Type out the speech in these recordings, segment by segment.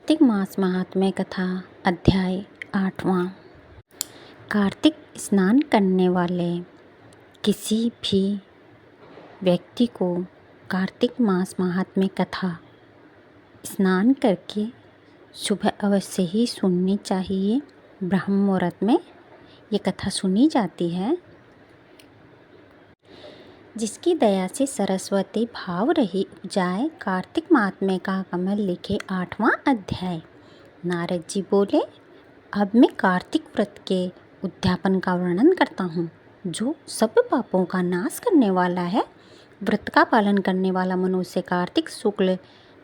कार्तिक मास महात्म्य कथा अध्याय 8वां। कार्तिक स्नान करने वाले किसी भी व्यक्ति को कार्तिक मास महात्म्य कथा स्नान करके सुबह अवश्य ही सुननी चाहिए। ब्रह्म मुहूर्त में ये कथा सुनी जाती है। जिसकी दया से सरस्वती भाव रही उपजाए, कार्तिक महात्म्य का कमल लिखे 8वां अध्याय। नारद जी बोले, अब मैं कार्तिक व्रत के उद्यापन का वर्णन करता हूँ, जो सब पापों का नाश करने वाला है। व्रत का पालन करने वाला मनुष्य कार्तिक शुक्ल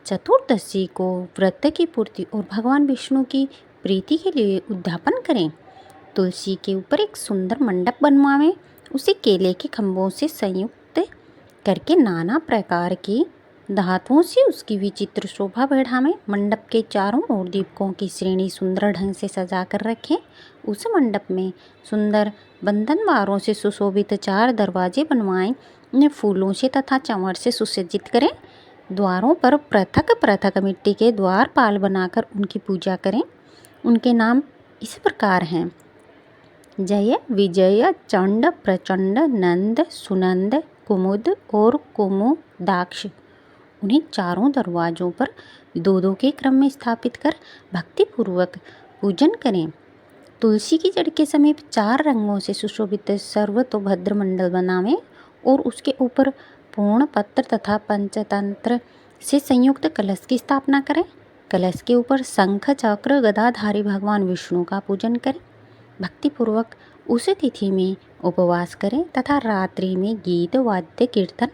चतुर्दशी को व्रत की पूर्ति और भगवान विष्णु की प्रीति के लिए उद्यापन करें। तुलसी के ऊपर एक सुंदर मंडप बनवावें, उसे केले के खंभों से संयुक्त करके नाना प्रकार की धातुओं से उसकी विचित्र शोभा बढ़ावें। मंडप के चारों ओर दीपकों की श्रेणी सुंदर ढंग से सजा कर रखें। उस मंडप में सुंदर बंधनवारों से सुशोभित 4 दरवाजे बनवाएं। उन्हें फूलों से तथा चंवर से सुसज्जित करें। द्वारों पर पृथक पृथक मिट्टी के द्वारपाल बनाकर उनकी पूजा करें। उनके नाम इस प्रकार हैं: जय, विजय, चंड, प्रचंड, नंद, सुनंद, कुमुद और कुमुदाक्ष। उन्हें चारों दरवाजों पर 2-2 के क्रम में स्थापित कर भक्तिपूर्वक पूजन करें। तुलसी की जड़ के समीप 4 रंगों से सुशोभित सर्वतोभद्र मंडल बनावें और उसके ऊपर पूर्ण पत्र तथा पंचतंत्र से संयुक्त कलश की स्थापना करें। कलश के ऊपर शंख चक्र गदाधारी भगवान विष्णु का पूजन करें। भक्तिपूर्वक उस तिथि में उपवास करें तथा रात्रि में गीत वाद्य कीर्तन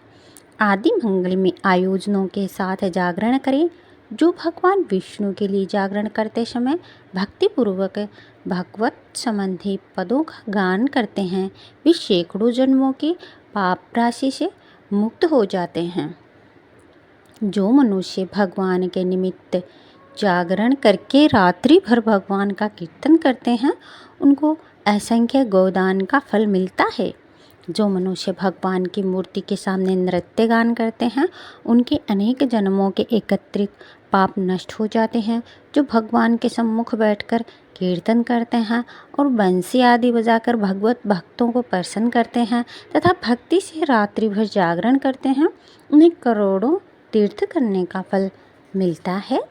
आदि मंगलमय आयोजनों के साथ जागरण करें। जो भगवान विष्णु के लिए जागरण करते समय भक्तिपूर्वक भगवत संबंधी पदों का गान करते हैं, वे सैकड़ों जन्मों की पाप राशि से मुक्त हो जाते हैं। जो मनुष्य भगवान के निमित्त जागरण करके रात्रि भर भगवान का कीर्तन करते हैं, उनको असंख्य गोदान का फल मिलता है। जो मनुष्य भगवान की मूर्ति के सामने नृत्य गान करते हैं, उनके अनेक जन्मों के एकत्रित पाप नष्ट हो जाते हैं। जो भगवान के सम्मुख बैठकर कीर्तन करते हैं और बंसी आदि बजाकर भगवत भक्तों को प्रसन्न करते हैं तथा भक्ति से रात्रि भर जागरण करते हैं, उन्हें करोड़ों तीर्थ करने का फल मिलता है।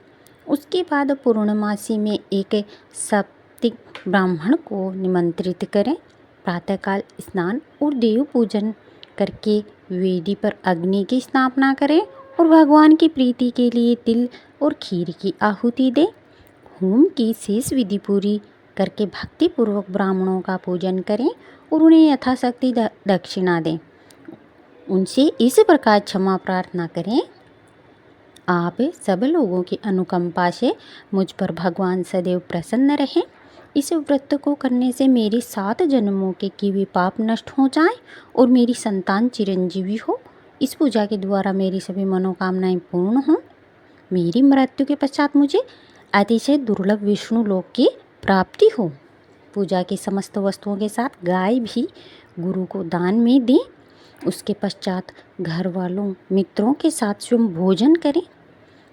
उसके बाद पूर्णमासी में एक सप्तिक ब्राह्मण को निमंत्रित करें। प्रातःकाल स्नान और देव पूजन करके वेदी पर अग्नि की स्थापना करें और भगवान की प्रीति के लिए तिल और खीर की आहुति दें। होम की शेष विधि पूरी करके भक्तिपूर्वक ब्राह्मणों का पूजन करें और उन्हें यथाशक्ति दक्षिणा दें। उनसे इस प्रकार क्षमा प्रार्थना करें: आप सब लोगों की अनुकंपा से मुझ पर भगवान सदैव प्रसन्न रहें। इस व्रत को करने से मेरे 7 जन्मों के किए पाप नष्ट हो जाएं और मेरी संतान चिरंजीवी हो। इस पूजा के द्वारा मेरी सभी मनोकामनाएं पूर्ण हों। मेरी मृत्यु के पश्चात मुझे अतिशय दुर्लभ विष्णु लोक की प्राप्ति हो। पूजा की समस्त वस्तुओं के साथ गाय भी गुरु को दान में दें। उसके पश्चात घर वालों मित्रों के साथ स्वयं भोजन करें।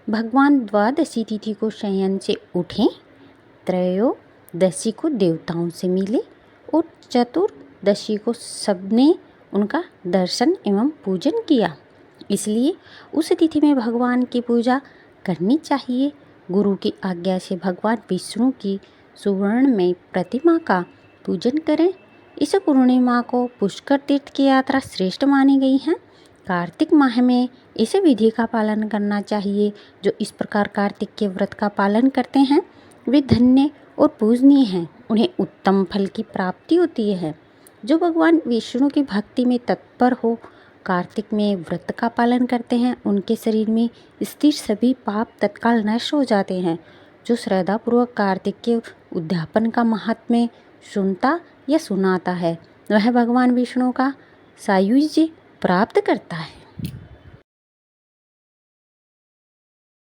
भगवान द्वादशी तिथि को शयन से उठें। त्रयोदशी को देवताओं से मिले और चतुर्दशी को सबने उनका दर्शन एवं पूजन किया। इसलिए उस तिथि में भगवान की पूजा करनी चाहिए। गुरु की आज्ञा से भगवान विष्णु की सुवर्णमय प्रतिमा का पूजन करें। इस पूर्णिमा को पुष्कर तीर्थ की यात्रा श्रेष्ठ मानी गई है। कार्तिक माह में इस विधि का पालन करना चाहिए। जो इस प्रकार कार्तिक के व्रत का पालन करते हैं, वे धन्य और पूजनीय हैं। उन्हें उत्तम फल की प्राप्ति होती है। जो भगवान विष्णु की भक्ति में तत्पर हो, कार्तिक में व्रत का पालन करते हैं, उनके शरीर में स्थिर सभी पाप तत्काल नष्ट हो जाते हैं। जो श्रद्धापूर्वक कार्तिक के उद्यापन का महात्म्य सुनता या सुनाता है, वह भगवान विष्णु का सायुज्य प्राप्त करता है।